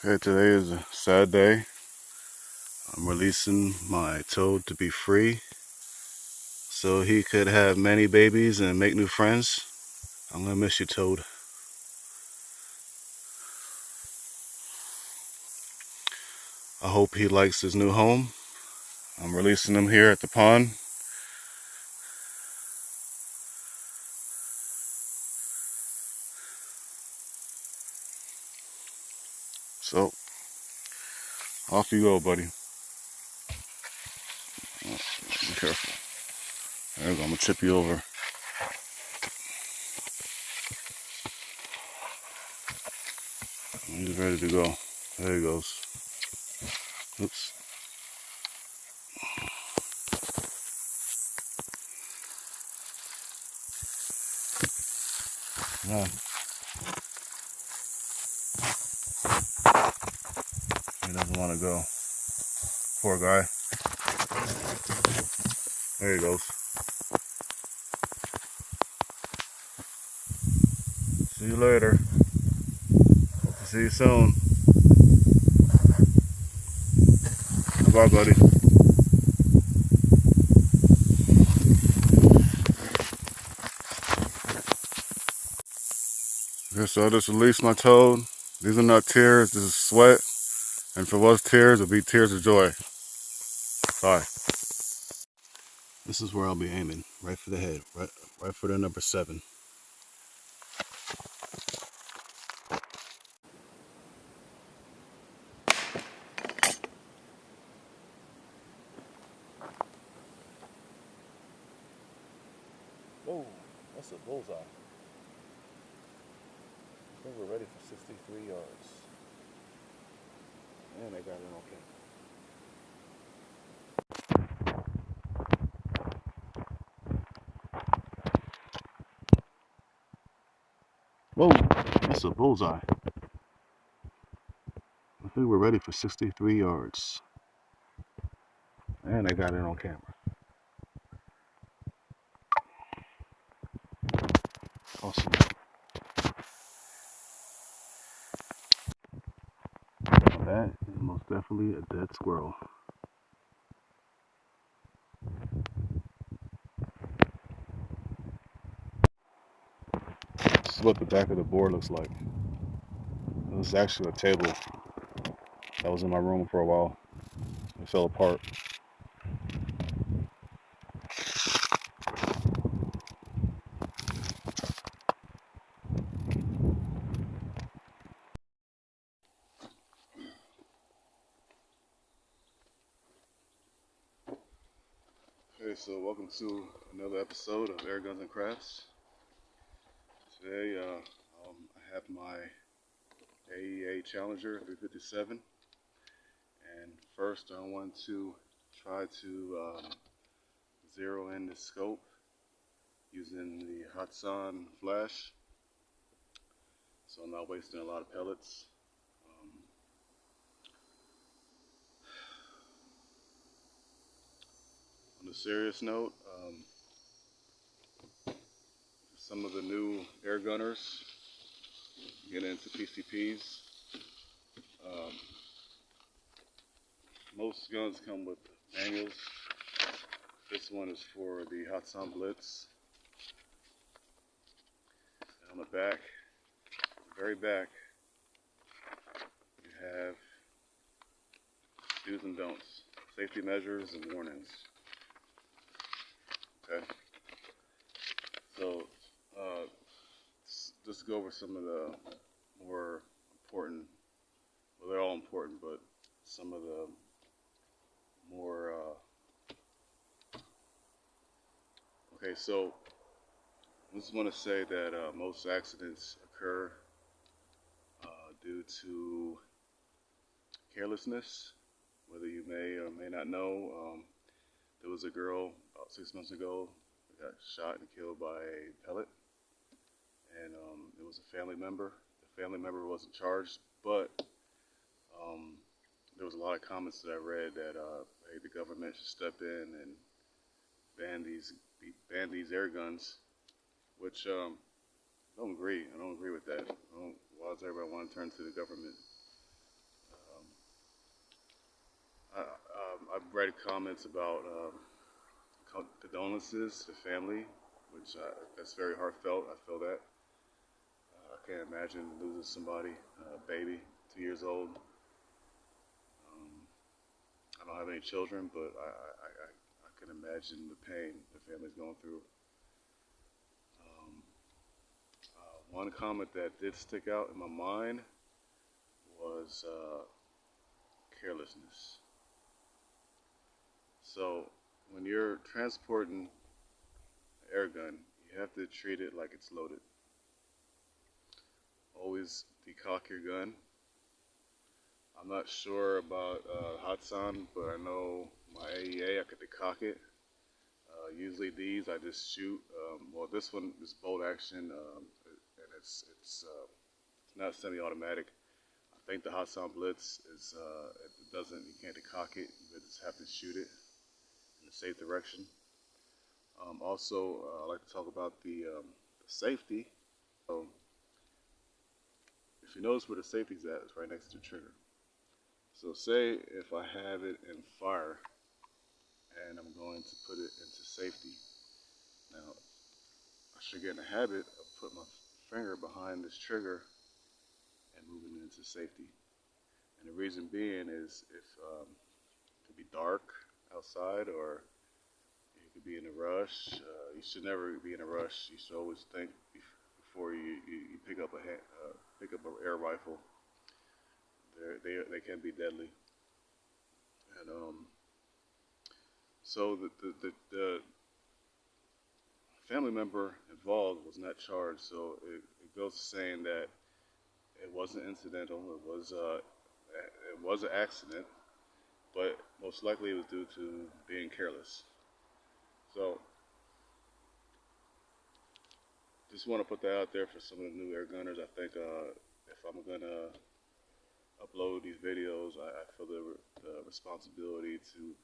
Okay, today is a sad day. I'm releasing my toad to be free so he could have many babies and make new friends. I'm gonna miss you, Toad. I hope he likes his new home. I'm releasing him here at the pond. So, off you go, buddy. Be careful. There we go, I'm gonna tip you over. He's ready to go. There he goes. Oops. Yeah, he doesn't want to go. Poor guy. There he goes. See you later. Hope to see you soon. Bye, buddy. Okay, so I just released my toad. These are not tears, this is sweat. And if it was tears, it'll be tears of joy. Bye. This is where I'll be aiming, right for the head, right for the number 7. Whoa, that's a bullseye. I think we're ready for 63 yards. And I got it okay. Whoa, that's a bullseye. I think we're ready for 63 yards. And I got it on camera. Awesome. That is most definitely a dead squirrel. This is what the back of the board looks like. It was actually a table that was in my room for a while. It fell apart. Okay, so welcome to another episode of Airguns and Crafts. Today, I have my AEA Challenger 357, and first I want to try to zero in the scope using the Hatsan flash, so I'm not wasting a lot of pellets. On a serious note, some of the new air gunners get into PCPs. Most guns come with manuals. This one is for the Hatsan Blitz. And on the back, the very back, you have do's and don'ts, safety measures and warnings. Okay. So, just to go over some of the more important, well, they're all important, but some of the more, okay, so I just want to say that most accidents occur due to carelessness. Whether you may or may not know, there was a girl about 6 months ago that got shot and killed by a pellet, and it was a family member. The family member wasn't charged, but there was a lot of comments that I read that hey, the government should step in and ban these air guns, which I don't agree. I don't agree with that. Why does everybody want to turn to the government? read comments about condolences to family, which that's very heartfelt. I feel that. I can't imagine losing somebody, a baby, 2 years old. I don't have any children, but I can imagine the pain the family's going through. One comment that did stick out in my mind was carelessness. So when you're transporting an air gun, you have to treat it like it's loaded. Always decock your gun. I'm not sure about Hatsan, but I know my AEA, I could decock it. Usually these I just shoot. Well, this one is bolt action, and it's not semi-automatic. I think the Hatsan Blitz is it doesn't, you can't decock it. You just have to shoot it in a safe direction. Also, I like to talk about the safety. So if you notice where the safety's at, it's right next to the trigger. So say if I have it in fire and I'm going to put it into safety. Now, I should get in the habit of putting my finger behind this trigger and moving it into safety. And the reason being is if it could be dark outside or you could be in a rush. You should never be in a rush. You should always think before you pick up an air rifle. They can be deadly. And so the family member involved was not charged. So it goes to saying that it wasn't incidental. It was an accident, but most likely it was due to being careless. So just want to put that out there for some of the new air gunners. I think if I'm gonna upload these videos, I feel the responsibility to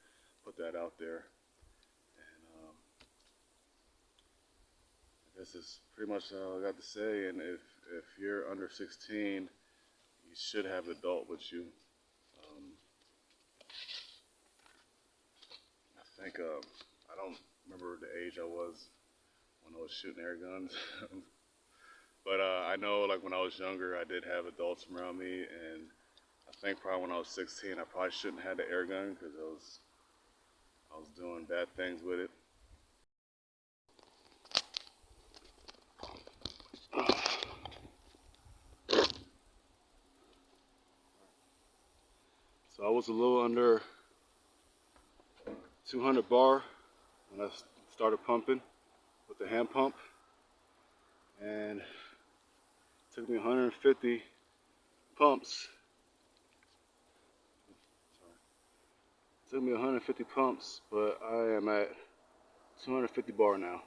put that out there. And I guess that's pretty much all I got to say. And if you're under 16, you should have an adult with you. I think I don't remember the age I was when I was shooting air guns. But I know, like, when I was younger, I did have adults around me, and I think probably when I was 16, I probably shouldn't have had the air gun because I was doing bad things with it. So I was a little under 200 bar when I started pumping with the hand pump, and it took me 150 pumps. It took me 150 pumps, but I am at 250 bar now.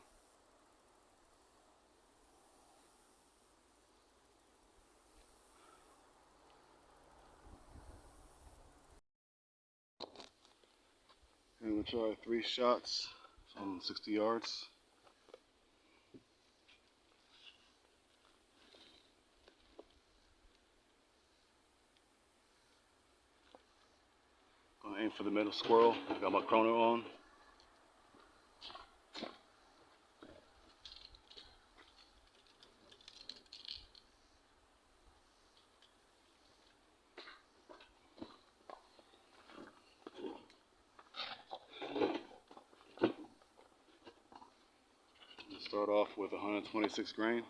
And we'll try 3 shots from 60 yards. Gonna aim for the middle squirrel. I got my chrono on. Start off with 126 grain.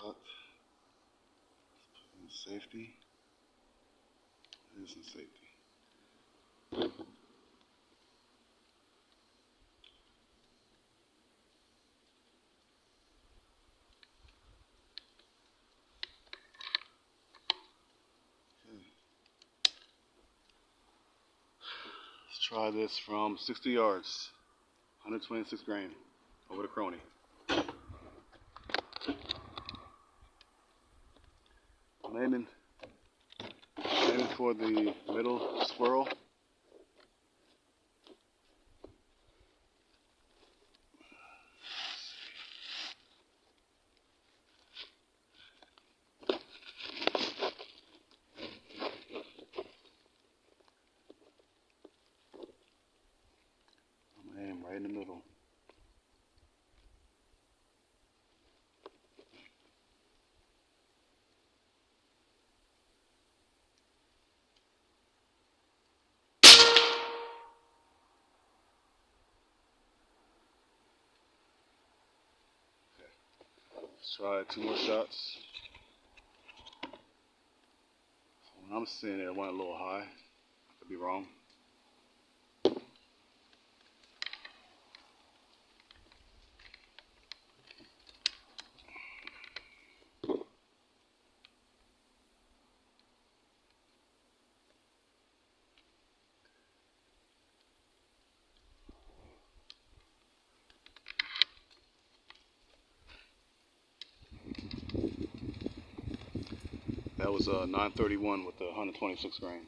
Cock. In safety. It is in safety. Let's try this from 60 yards, 126 grain, over the crony. I'm aiming for the middle squirrel. Let's try 2 more shots. When I'm seeing it, I went a little high. I could be wrong. That was 931 with the 126 grain.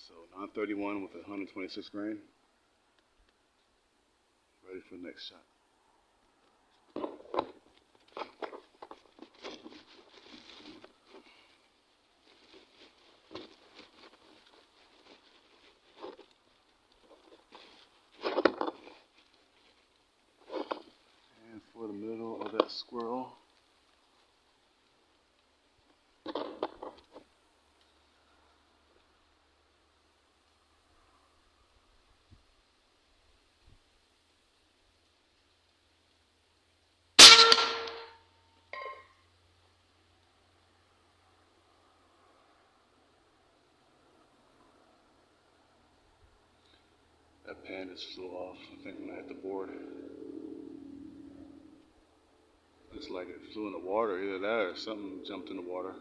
So 931 with 126 grain. Ready for the next shot. And for the middle of that squirrel. That pan just flew off. I think when I hit the board. Looks like it flew in the water. Either that or something jumped in the water.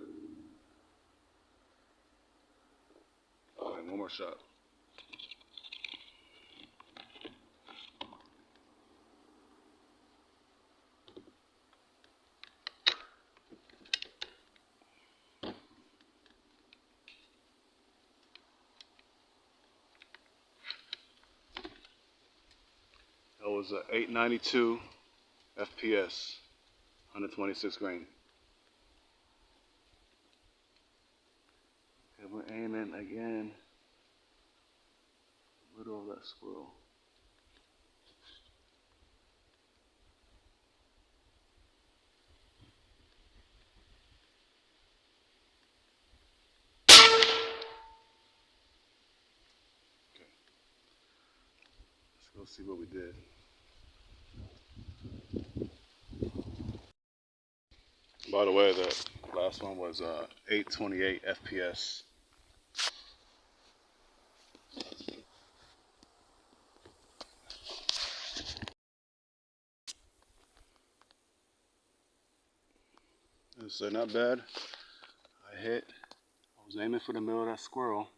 Alright, one more shot. That was 892 FPS, 126 grain. Okay, we're aiming again, middle of that squirrel. Okay, let's go see what we did. By the way, that last one was 828 FPS. So not bad. I was aiming for the middle of that squirrel,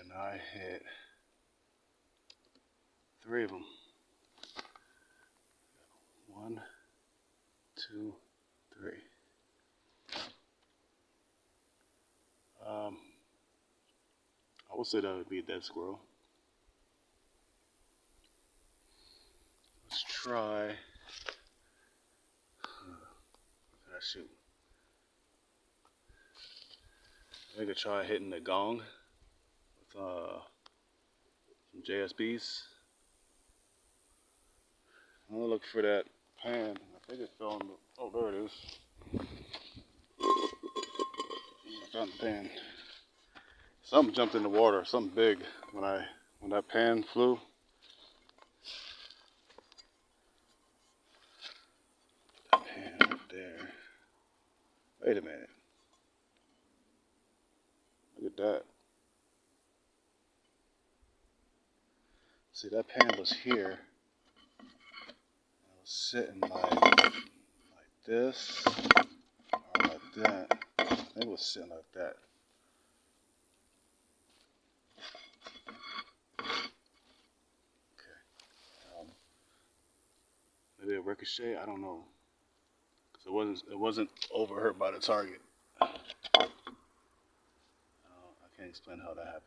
and I hit 3 of them. 1, 2, 3. I would say that would be a dead squirrel. Let's try. What can I shoot? I could try hitting the gong with some JSBs. I'm gonna look for that pan. I think it fell in the. Oh, there it is. I found the pan. Something jumped in the water. Something big when that pan flew. That pan up there. Wait a minute. Look at that. See, that pan was here. I was sitting like this, or like that. I think it was sitting like that. Okay. Maybe a ricochet. I don't know. So it wasn't overhurt by the target. I can't explain how that happened.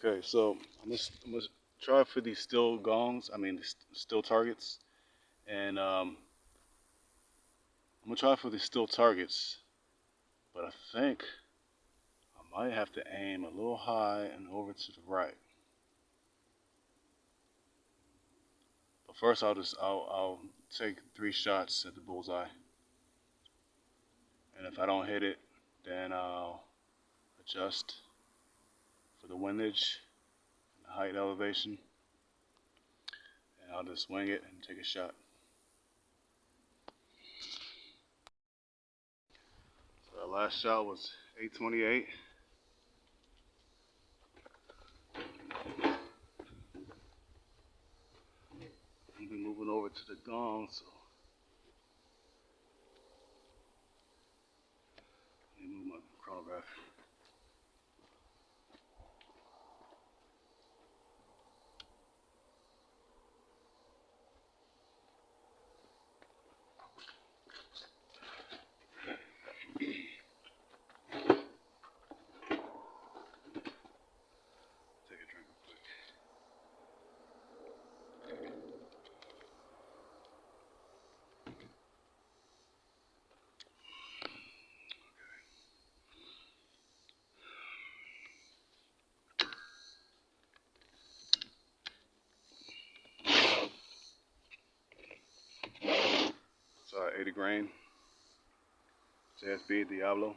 Okay, so I'm gonna try for these steel gongs. I mean, steel targets, and I'm gonna try for these steel targets. But I think I might have to aim a little high and over to the right. But first, I'll take 3 shots at the bullseye, and if I don't hit it, then I'll adjust for the windage, and the height elevation, and I'll just wing it and take a shot. So the last shot was 828. I'm be moving over to the gong, so let me move my chronograph. Take a drink real quick. So 80 grain, JSB Diablo.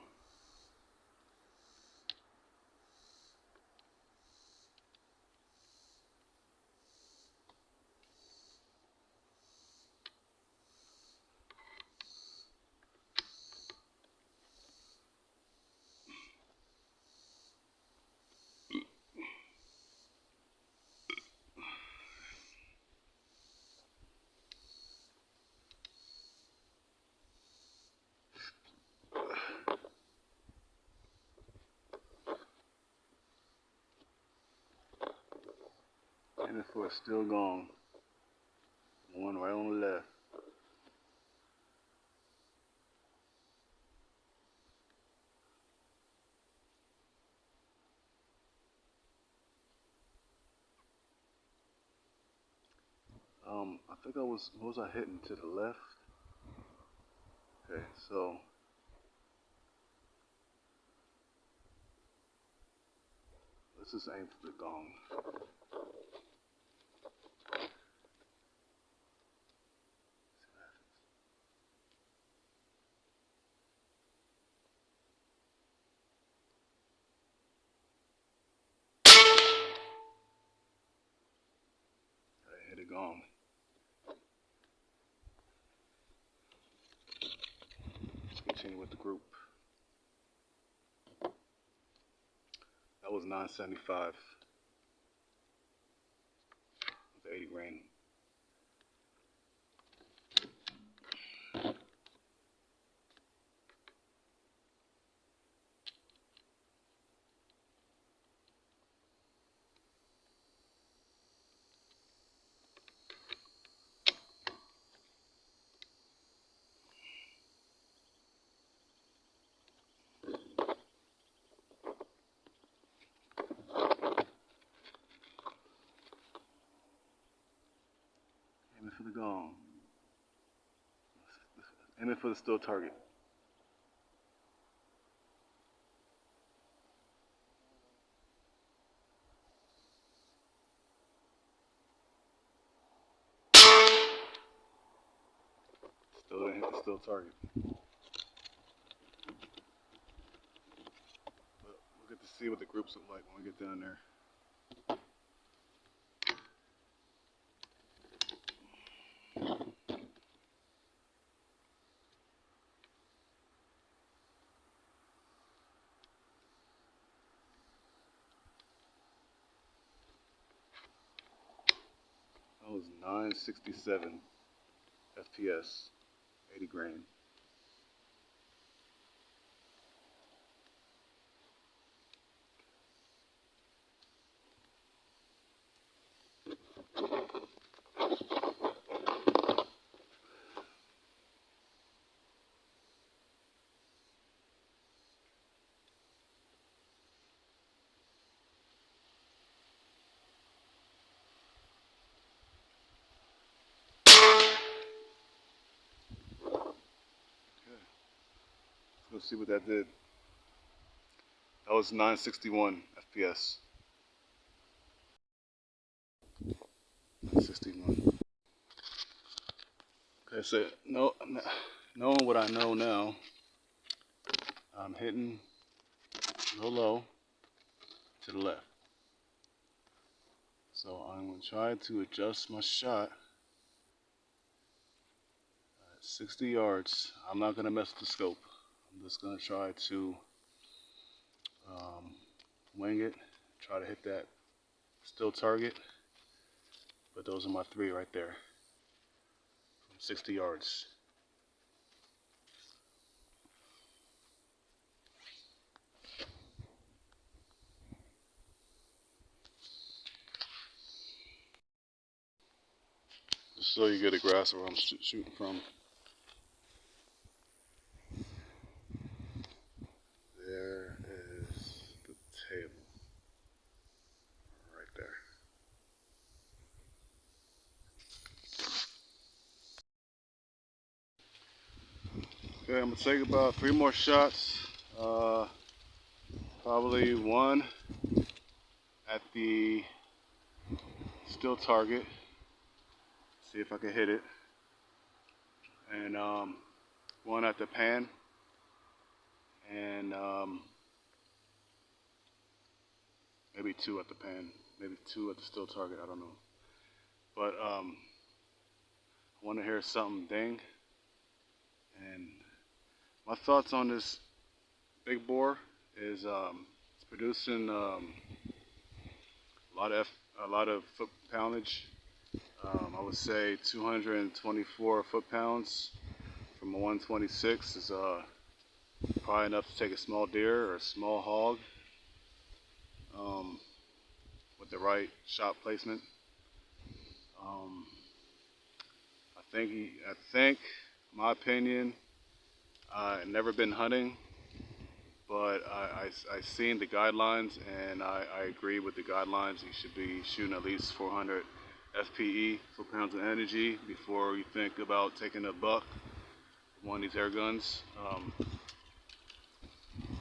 And it's for a steel gong. One right on the left. I think what was I hitting to the left? Okay, so let's just aim for the gong. I hit a gong. Let's continue with the group. That was 975 with 80 grain. Aiming for the gong. Aiming for the steel target. Still didn't hit the steel target. But we'll get to see what the groups look like when we get down there. That was 967 FPS, 80 grain. Let's see what that did. That was 961 FPS. 961. Okay, so knowing what I know now, I'm hitting real low to the left. So I'm going to try to adjust my shot at 60 yards. I'm not going to mess with the scope. I'm just going to try to wing it, try to hit that still target. But those are my three right there from 60 yards. Just so you get a grasp of where I'm shooting from. There is the table right there. Okay, I'm gonna take about 3 more shots. Probably one at the still target. See if I can hit it. And one at the pan. And maybe two at the pan. Maybe two at the still target. I don't know. But I want to hear something ding. And my thoughts on this big bore is it's producing a lot of foot poundage. I would say 224 foot-pounds from a 126 is probably enough to take a small deer or a small hog with the right shot placement. I think, my opinion, I've never been hunting, but I seen the guidelines, and I agree with the guidelines. You should be shooting at least 400 FPE, foot-pounds of energy, before you think about taking a buck with one of these air guns.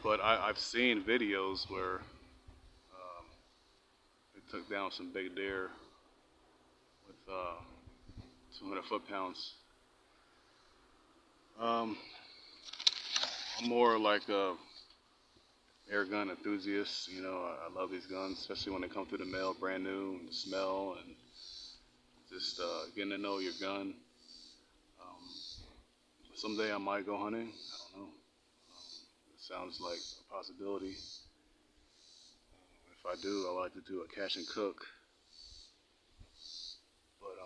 But I've seen videos where they took down some big deer with 200 foot-pounds. I'm more like a air gun enthusiast. You know, I love these guns, especially when they come through the mail brand new, and the smell, and just getting to know your gun. Someday I might go hunting. I don't know. It sounds like a possibility. If I do, I like to do a cache and cook. But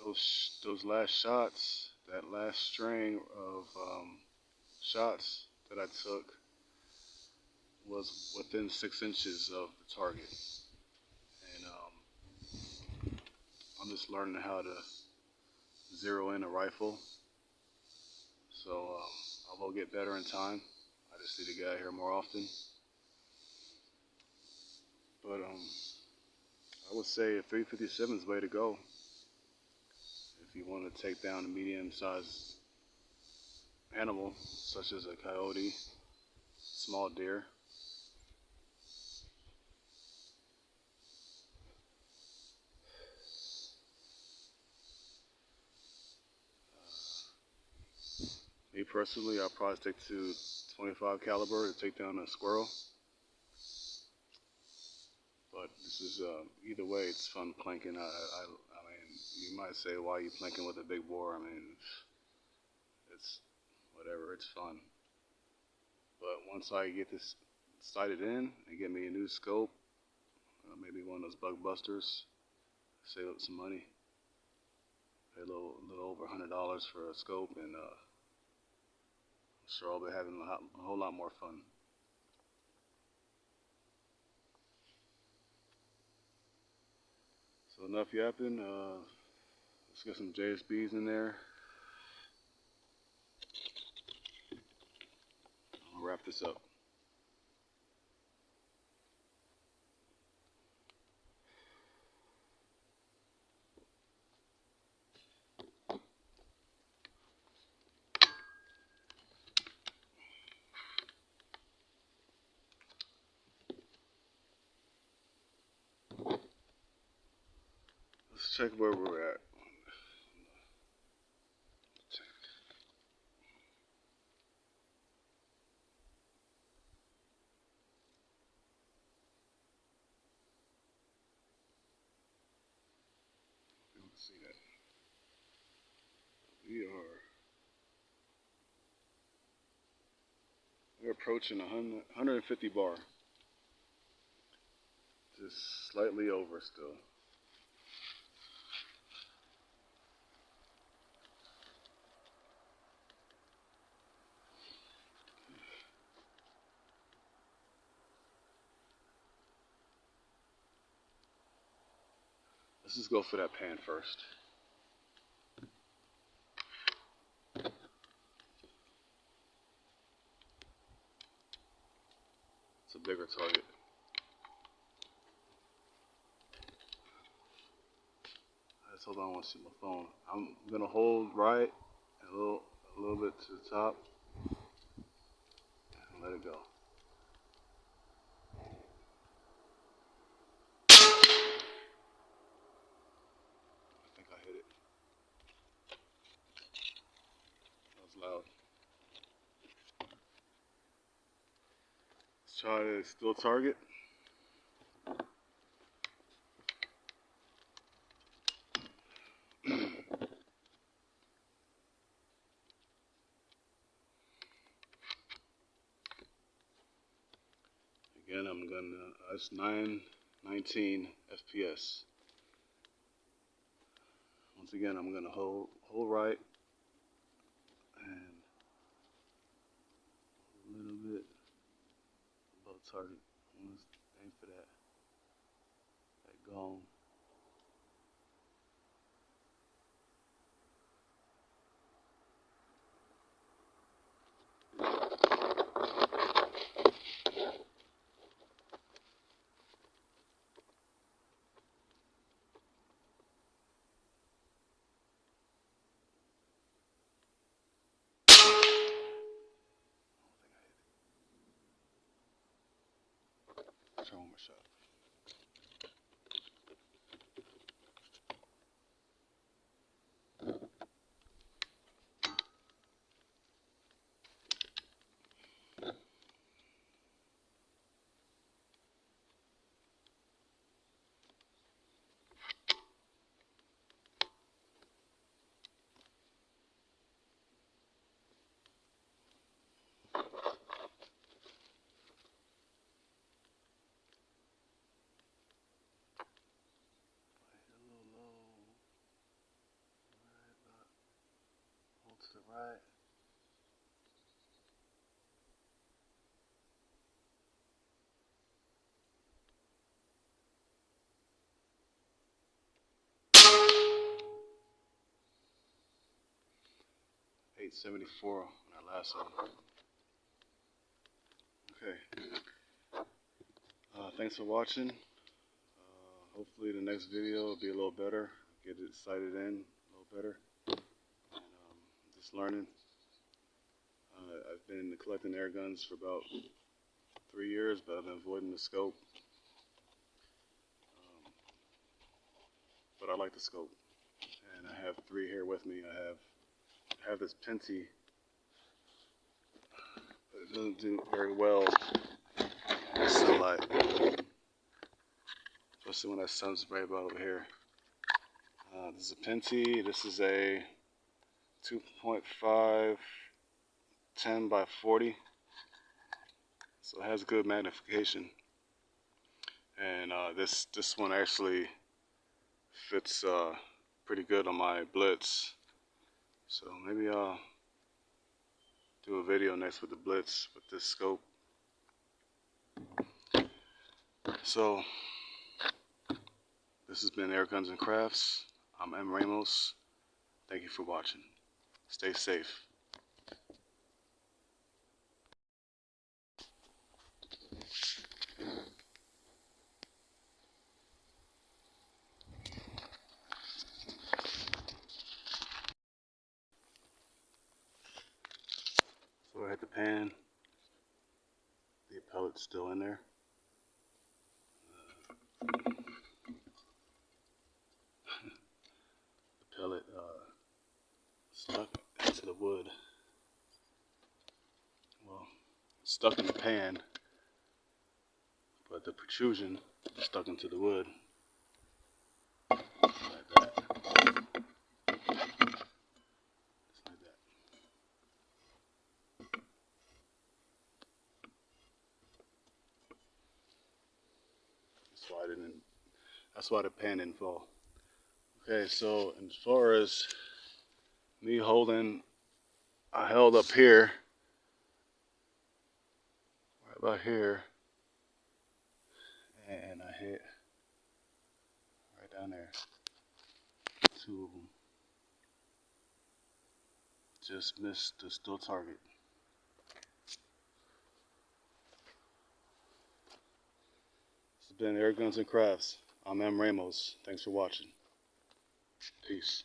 those last shots, that last string of shots that I took was within 6 inches of the target. And I'm just learning how to zero in a rifle. So I will get better in time. I just need to get out here more often. But I would say a 357 is the way to go if you want to take down a medium-sized animal, such as a coyote, small deer. Me personally, I'll probably stick to 25 caliber to take down a squirrel. But this is either way, it's fun planking. I mean, you might say, why are you planking with a big bore? I mean, it's whatever. It's fun. But once I get this sighted in and get me a new scope, maybe one of those bug busters, save up some money, pay a little over $100 for a scope, and I'm sure I'll be having a whole lot more fun. So enough yapping. Let's get some JSBs in there. I'll wrap this up. check where we're at. You don't see that. We're approaching 150 bar. Just slightly over still. Let's just go for that pan first. It's a bigger target. Just hold on, I want to see my phone. I'm gonna hold right a little bit to the top and let it go. I think I hit it. That was loud. Let's try to still target. Again, I'm gonna, that's 919 FPS. Once again, I'm gonna hold right and a little bit above target. I'm gonna aim for that gong. Try one more shot. To the right. $874 on that last one. Okay. Thanks for watching. Hopefully the next video will be a little better. Get it sighted in a little better. And just learning. I've been collecting air guns for about 3 years, but I've been avoiding the scope. But I like the scope. And I have 3 here with me. I have this Penty, but it doesn't do very well in sunlight, especially when that sun's right about over here. This is a Penty. This is a 2.5 10 by 40, so it has good magnification. And this one actually fits pretty good on my Blitz. So maybe I'll do a video next with the Blitz with this scope. So this has been Airguns and Crafts. I'm mramos. Thank you for watching. Stay safe. So I hit the pan. The pellet's still in there. stuck in the pan, but the protrusion is stuck into the wood. Like that. Just like that. That's why the pan didn't fall. Okay, so as far as me holding, I held up here, right about here, and I hit right down there. 2 of them. Just missed the still target. This has been Airguns and Crafts. I'm mramos. Thanks for watching. Peace.